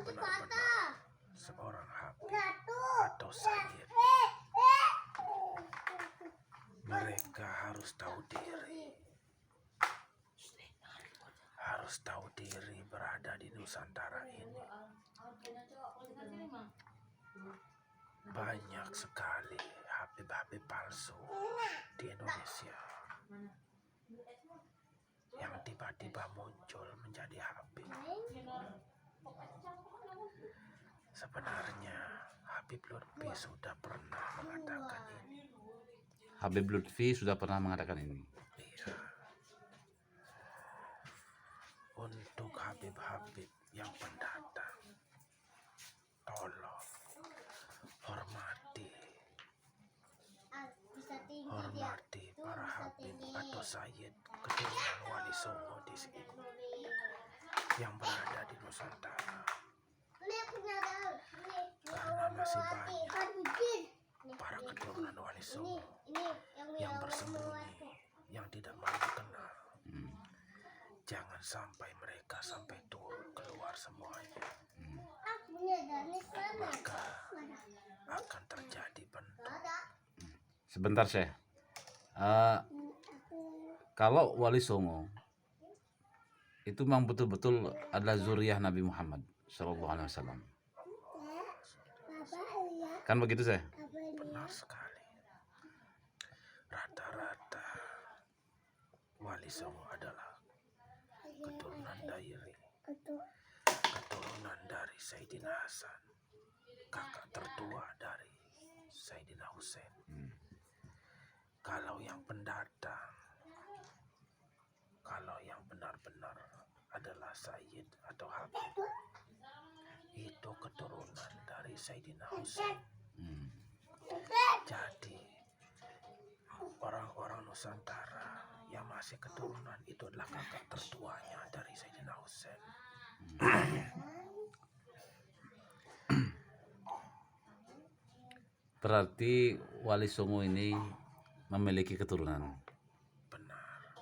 benar-benar seorang habib atau sayyid, mereka harus tahu diri. Harus tahu diri berada di Nusantara ini. Banyak sekali habib-habib palsu di Indonesia yang tiba-tiba muncul menjadi habib. Sebenarnya Habib Lutfi sudah pernah mengatakan ini. Habib Lutfi sudah pernah mengatakan ini. Iya. Untuk habib-habib yang pendatang, tolong hormati para habib atau sayyid keturunan Wali Songo di sini yang berada di Nusantara, karena masih banyak para keturunan Wali Songo yang bersembunyi, yang tidak mau dikenal. Jangan sampai mereka sampai turun keluar semuanya, maka akan terjadi bentuk. Sebentar Syekh, kalau Wali Songo itu memang betul-betul adalah zuriyah Nabi Muhammad SAW, kan begitu Syekh? Benar sekali. Rata-rata Wali Songo adalah keturunan dari Sayyidina Hasan, kakak tertua dari Sayyidina Husain. Kalau yang pendatang, kalau yang benar-benar adalah Sayyid atau Habib, itu keturunan dari Sayyidina Husain. Jadi orang-orang Nusantara yang masih keturunan itu adalah kakak tertuanya dari Sayyidina Husain. Berarti Wali Songo ini memiliki keturunan. Benar.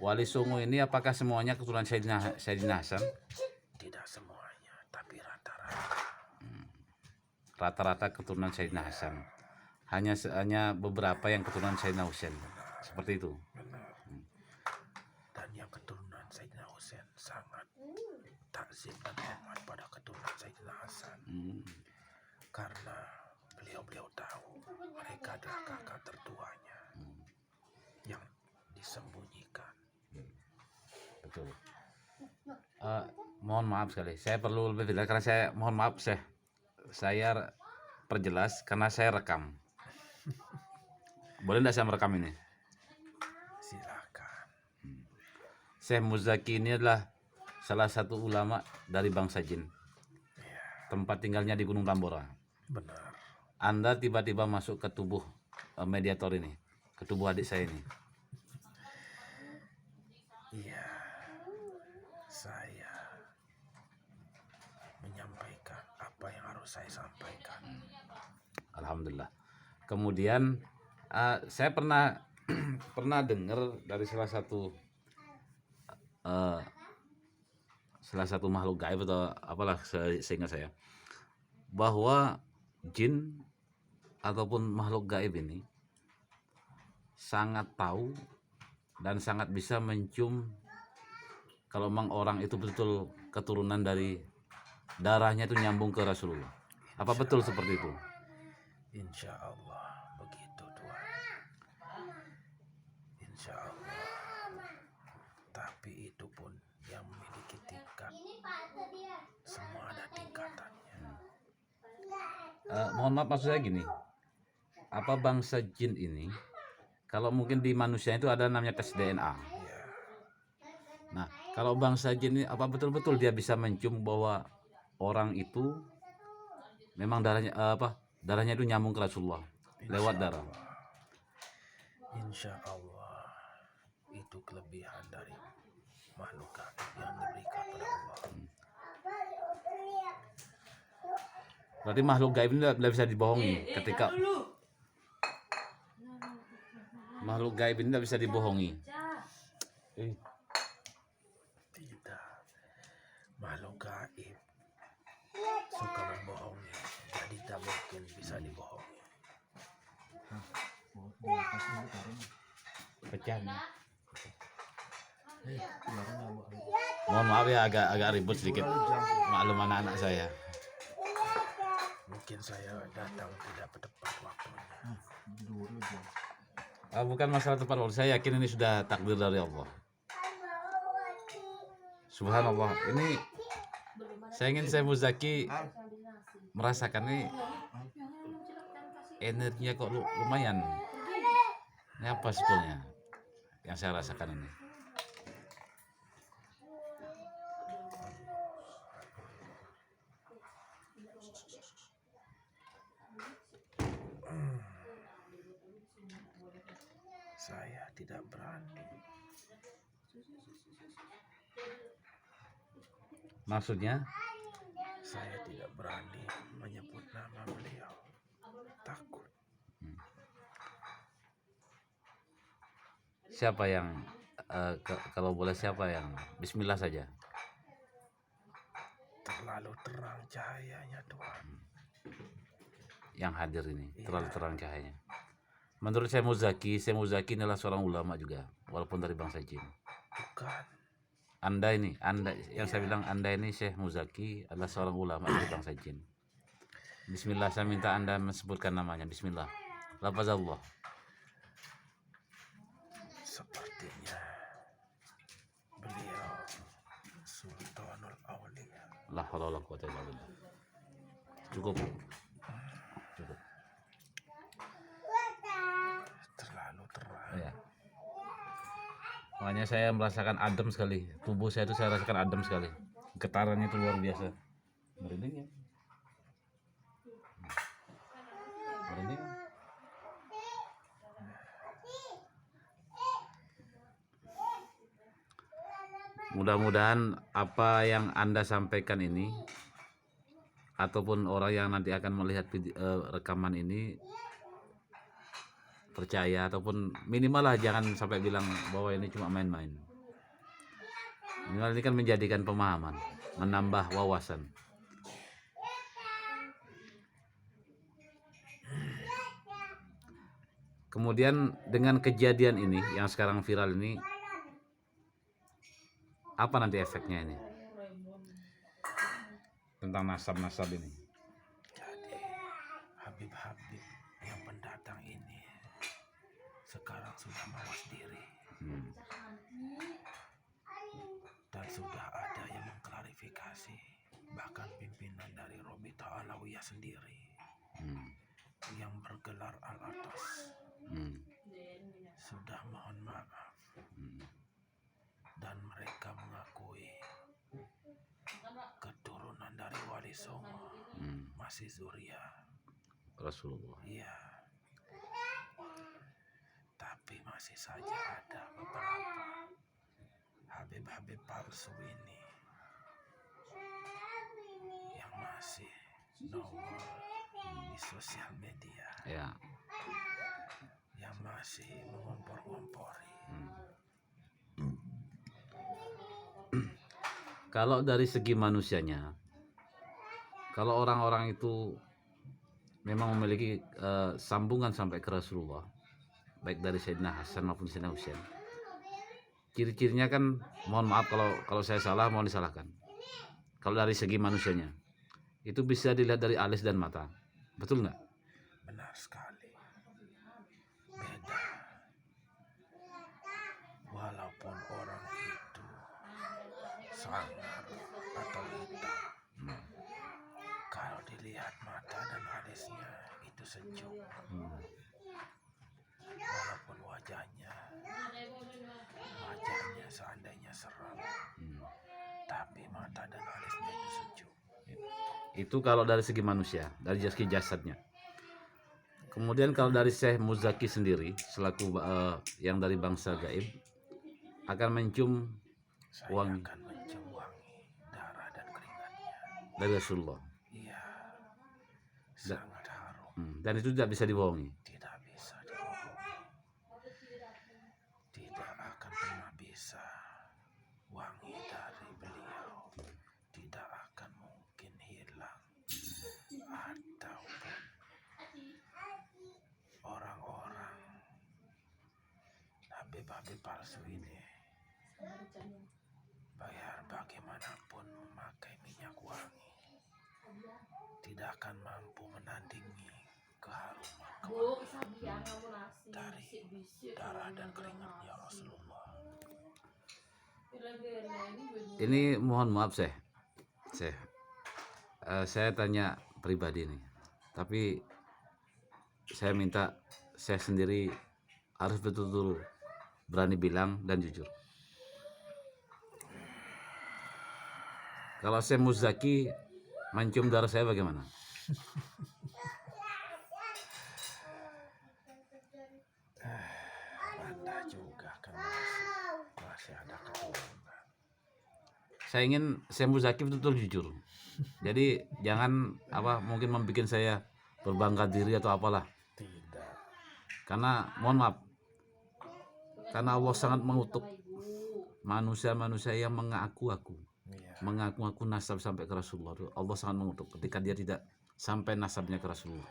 Wali Songo ini apakah semuanya keturunan Sayyidina Hasan? Tidak semuanya, tapi rata-rata. Rata-rata keturunan Sayyidina Hasan. Hanya beberapa yang keturunan Sayyidina Husain. Seperti itu. Benar. Dan yang keturunan Sayyidina Husain sangat takzim dan hormat pada keturunan Sayyidina Hasan. Karena beliau tahu mereka adalah kakak tertuanya yang disembunyikan. Betul. Mohon maaf sekali, saya perlu lebih jelas karena saya mohon maaf saya perjelas karena saya rekam. Boleh tidak saya merekam ini? Silakan. Syekh Muzaki ini adalah salah satu ulama dari bangsa jin. Tempat tinggalnya di Gunung Tambora. Benar. Anda tiba-tiba masuk ke tubuh mediator ini, ke tubuh adik saya ini. Iya, saya menyampaikan apa yang harus saya sampaikan. Alhamdulillah. Kemudian saya pernah dengar dari salah satu makhluk gaib atau apalah seingat saya, bahwa jin ataupun makhluk gaib ini sangat tahu dan sangat bisa mencium kalau memang orang itu betul keturunan dari darahnya itu nyambung ke Rasulullah. Apa betul seperti itu? Insya Allah begitu Tuhan. Insya Allah. Tapi itu pun yang memiliki tingkat. Semua ada tingkatannya. Mohon maaf, maksud saya gini, apa bangsa jin ini, kalau mungkin di manusia itu ada namanya tes DNA. Nah, kalau bangsa jin ini apa betul-betul dia bisa mencium bahwa orang itu memang darahnya itu nyambung ke Rasulullah lewat darah? Insya Allah itu kelebihan dari makhluk gaib yang diberikan pada Allah. Berarti makhluk gaib ini tidak bisa dibohongi ketika makhluk gaib ini tidak bisa dibohongi. Tidak, makhluk gaib suka membohongi, jadi tak mungkin bisa dibohongi. Pecah nih. Mohon maaf ya, agak ribut sedikit. Maklum anak-anak saya. Mungkin saya datang tidak tepat waktunya. Bukan masalah tepat waktu. Saya yakin ini sudah takdir dari Allah. Subhanallah. Ini saya ingin Syekh Muzaki merasakan nih energinya kok lumayan. Ini apa sebetulnya yang saya rasakan ini? Saya tidak berani. Maksudnya? Saya tidak berani menyebut nama beliau. Takut. Siapa yang kalau boleh siapa yang Bismillah saja. Terlalu terang cahayanya Tuhan. Yang hadir ini terlalu terang cahayanya. Menurut Syekh Muzaki adalah seorang ulama juga, walaupun dari bangsa jin. Bukan. Anda yang saya bilang Anda ini Syekh Muzaki adalah seorang ulama dari bangsa jin. Bismillah, saya minta Anda sebutkan namanya. Bismillah. Lafazallah. Sepertinya beliau Sultanul Aulia. La haula wala quwwata illa billah. Cukup. Terlalu terang. Ya. Makanya saya merasakan adem sekali. Tubuh saya itu saya rasakan adem sekali. Getarannya itu luar biasa. Merinding ya. Merinding. Mudah-mudahan apa yang Anda sampaikan ini ataupun orang yang nanti akan melihat rekaman ini percaya, ataupun minimal lah jangan sampai bilang bahwa ini cuma main-main. Minimal ini kan menjadikan pemahaman, menambah wawasan. Kemudian dengan kejadian ini yang sekarang viral ini, apa nanti efeknya ini tentang nasab-nasab ini? Jadi Habib-habib yang pendatang ini sekarang sudah mawas diri. Dan sudah ada yang mengklarifikasi, bahkan pimpinan dari Robita Alawiyah sendiri yang bergelar Al-Atas sudah mohon maaf. Dan mereka mengakui keturunan dari Wali Songo masih zuriat Rasulullah. Iya. Tapi masih saja ada beberapa Habib-habib palsu ini yang masih nongol di sosial media, Ya. yang masih mengompor-ngompori. Kalau dari segi manusianya, kalau orang-orang itu memang memiliki sambungan sampai ke Rasulullah, baik dari Sayyidina Hasan maupun Sayyidina Husain, ciri-cirinya kan, mohon maaf kalau saya salah, mohon disalahkan. Kalau dari segi manusianya, itu bisa dilihat dari alis dan mata, betul nggak? Benar sekali. Beda. Walaupun orang itu sangar atau hitam, kalau dilihat mata dan alisnya itu sejuk. Walaupun wajahnya seandainya seram, tapi mata dan alisnya itu sejuk. Itu kalau dari segi manusia, dari segi jasadnya. Kemudian kalau dari Syekh Muzaki sendiri selaku yang dari bangsa gaib, akan mencium Saya wangi akan mencium wangi darah dan keringatnya. dari Rasulullah. Iya, sangat harum. Dan itu tidak bisa dibohongi. Tidak bisa dibohongi. Tidak akan pernah bisa. Wangi dari beliau tidak akan mungkin hilang. Habib-habib palsu ini bayar bagaimanapun memakai minyak wangi tidak akan mampu menandingi keharuman dari darah dan keringatnya Rasulullah. Ini mohon maaf Syekh. Saya tanya pribadi nih, tapi saya minta saya sendiri harus betul-betul berani bilang dan jujur. Kalau Syekh Muzaki mencium darah saya bagaimana? Anda juga kan masih ada keturunan. Saya ingin Syekh Muzaki betul-betul jujur. Jadi jangan mungkin membuat saya berbangga diri atau apalah. Tidak. Karena mohon maaf, karena Allah sangat mengutuk manusia-manusia yang mengaku-aku nasab sampai ke Rasulullah. Allah sangat mengutuk ketika dia tidak sampai nasabnya ke Rasulullah.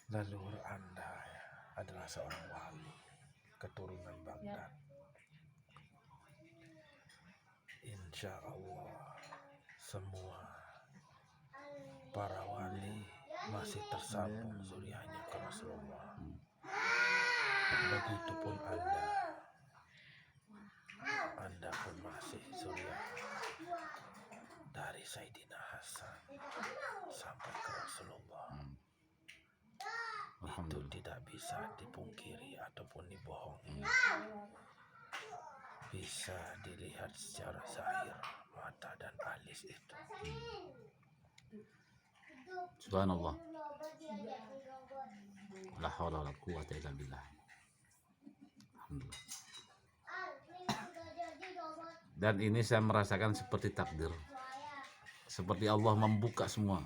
Leluhur Anda adalah seorang wali keturunan Baghdad. Insya Allah semua para wali masih tersambung zuriatnya ke Rasulullah. Begitupun Anda pun masih zuriat dari Sayyidina Hasan sampai ke Rasulullah. Itu tidak bisa dipungkiri ataupun dibohongi. Bisa dilihat secara zahir mata dan alis itu. Subhanallah. La haula wala quwwata illa billah. Alhamdulillah. Dan ini saya merasakan seperti takdir. Seperti Allah membuka semua.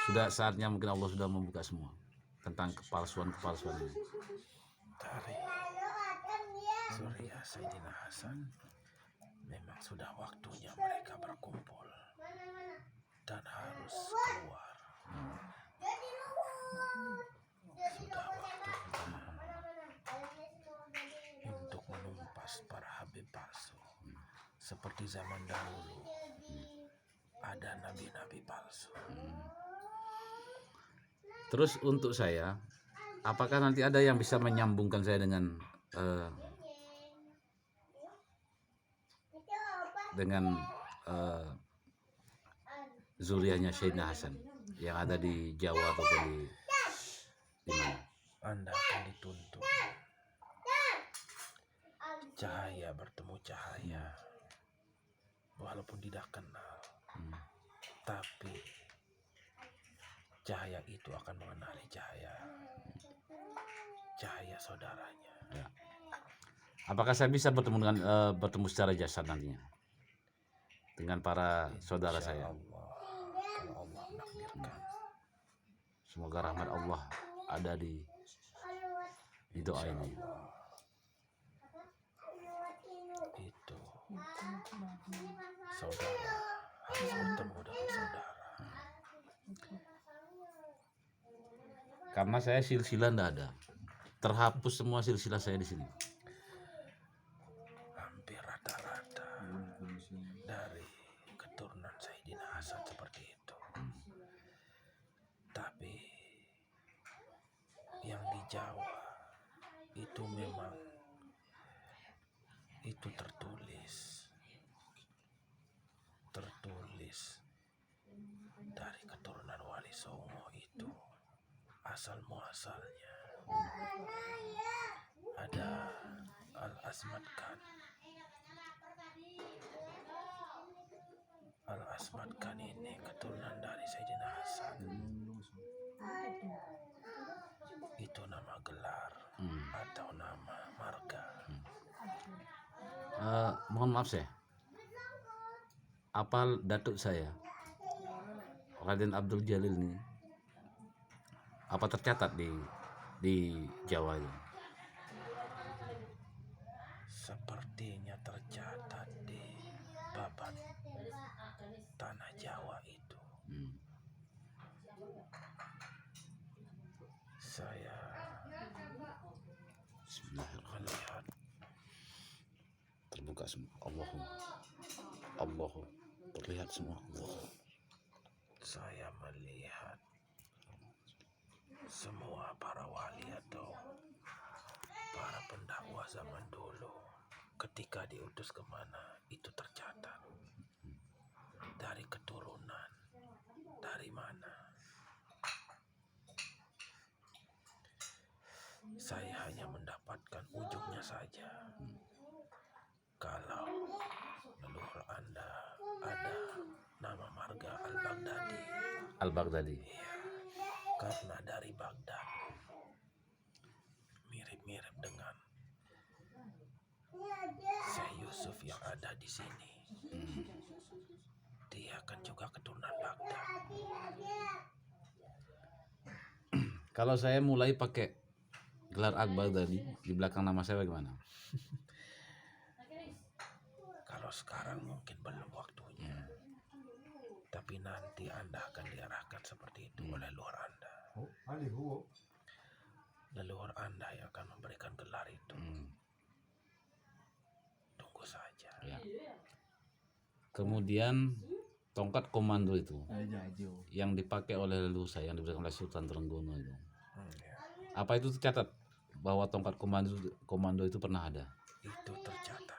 Sudah saatnya mungkin Allah sudah membuka semua tentang kepalsuan-kepalsuan ini. Dari zuriat Sayyidina Hasan memang sudah waktunya mereka berkumpul dan harus keluar. Sudah waktunya untuk menumpas para habib palsu. Seperti zaman dahulu ada nabi-nabi palsu. Terus untuk saya, apakah nanti ada yang bisa menyambungkan saya dengan zuriatnya Sayyidina Hasan yang ada di Jawa ataupun di mana? Anda akan dituntut. Cahaya bertemu cahaya, walaupun tidak kenal, tapi cahaya itu akan mengenali cahaya saudaranya. Ya. Apakah saya bisa bertemu secara jasad nantinya dengan para saudara saya? Allah, kalau Allah menakdirkan. Semoga rahmat Allah ada di doa ini. Itu saudara harus bertemu dengan saudara. Karena saya silsilah tidak ada, terhapus semua silsilah saya di sini. Hampir rata-rata dari keturunan Sayyidina Hasan seperti itu. Tapi yang di Jawa itu memang itu tertulis dari keturunan Wali Songo itu asal muasalnya ada Al-Asmat Khan ini keturunan dari Sayyidina Hasan. Itu nama gelar atau nama marga. Mohon maaf saya, apa datuk saya Raden Abdul Jalil ini apa tercatat di Jawa itu? Sepertinya tercatat di babat tanah Jawa itu. Saya buka semua. Allahu terlihat semua. Allah. Saya melihat semua para wali atau para pendakwah zaman dulu ketika diutus kemana itu tercatat dari keturunan dari mana. Saya hanya mendapatkan ujungnya saja. Kalau leluhur Anda ada nama marga Al-Baghdadi. Al-Baghdadi. Iya, karena dari Baghdad mirip-mirip dengan Syekh Yusuf yang ada di sini. Dia kan juga keturunan Baghdad. Kalau saya mulai pakai gelar Al-Baghdadi di belakang nama saya bagaimana? Kalau sekarang mungkin belum waktunya. Tapi nanti Anda akan diarahkan seperti itu oleh leluhur Anda. Leluhur Anda yang akan memberikan gelar itu. Tunggu saja. Ya. Kemudian tongkat komando itu yang dipakai oleh leluhur saya, yang diberikan oleh Sultan Trenggono itu. Ya. Apa itu tercatat bahwa tongkat komando itu pernah ada? Itu tercatat.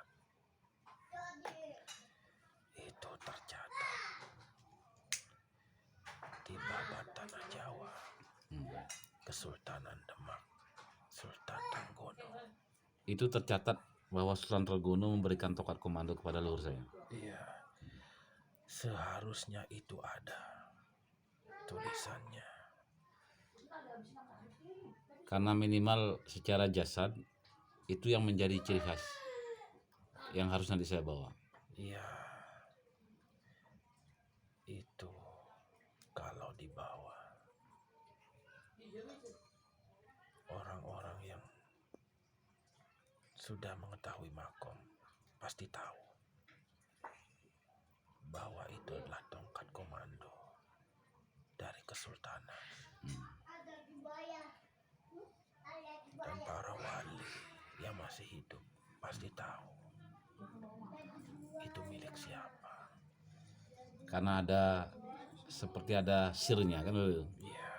Itu tercatat di Babat Tanah Jawa, Kesultanan Demak, Sultan Trenggono. Itu tercatat bahwa Sultan Trenggono memberikan tongkat komando kepada leluhur saya. Iya, seharusnya itu ada tulisannya. Karena minimal secara jasad itu yang menjadi ciri khas yang harus nanti saya bawa. Iya, itu kalau dibawa orang-orang yang sudah mengetahui makom pasti tahu bahwa itu adalah tongkat komando dari kesultanan. Dan para wali yang masih hidup pasti tahu itu milik siapa. Karena ada seperti ada sirnya kan. Iya,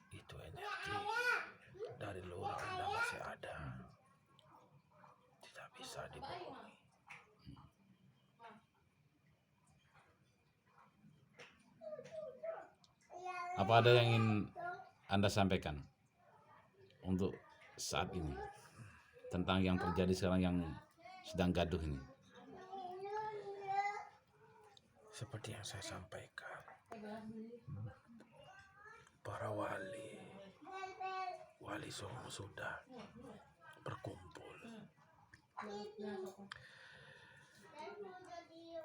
itu energi dari luar Anda masih ada, tidak bisa dibohongi. Apa ada yang ingin Anda sampaikan untuk saat ini tentang yang terjadi sekarang yang sedang gaduh ini? Seperti yang saya sampaikan, para wali Songo sudah berkumpul.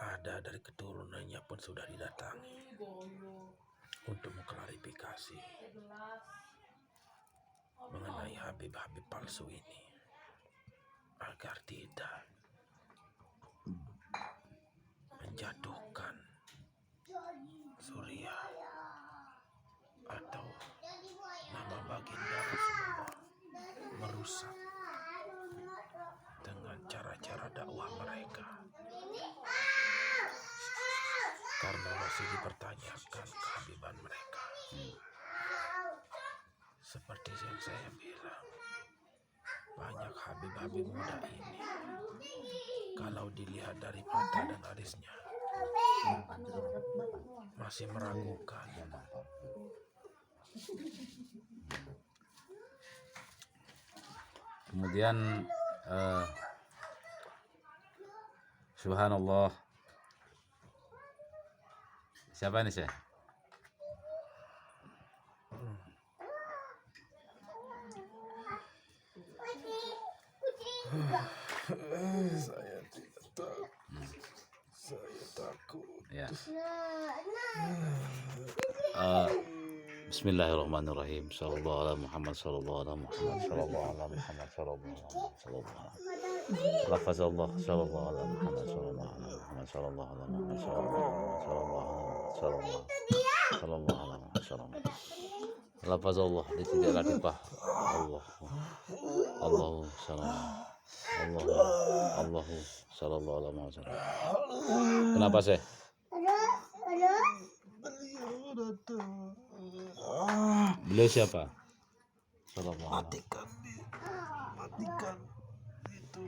Ada dari keturunannya pun sudah didatangi untuk mengklarifikasi mengenai Habib-Habib palsu ini agar tidak menjatuhkan Surya atau nama baginda Rasulullah, merusak dengan cara-cara dakwah mereka, karena masih dipertanyakan kehabiban mereka. Seperti yang saya bilang, banyak habib-habib muda ini kalau dilihat dari mata dan alisnya masih meragukan. Kemudian subhanallah, siapa ini Syekh? Saya tidak tahu. Saya takut. Ya. Bismillahirrahmanirrahim. Sallallahu ala Muhammad, sallallahu ala Muhammad, sallallahu ala Muhammad, sallallahu ala Lafazallah, sallallahu ala Muhammad, sallallahu ala Muhammad, sallallahu ala Muhammad, sallallahu ala Muhammad, sallallahu ala Muhammad, sallallahu Lafaz Allah di titik latifah. Allah. Allahu salam. Allahu sallallahu alaihi wasallam. Kenapa sih? Beliau siapa? Matikan itu.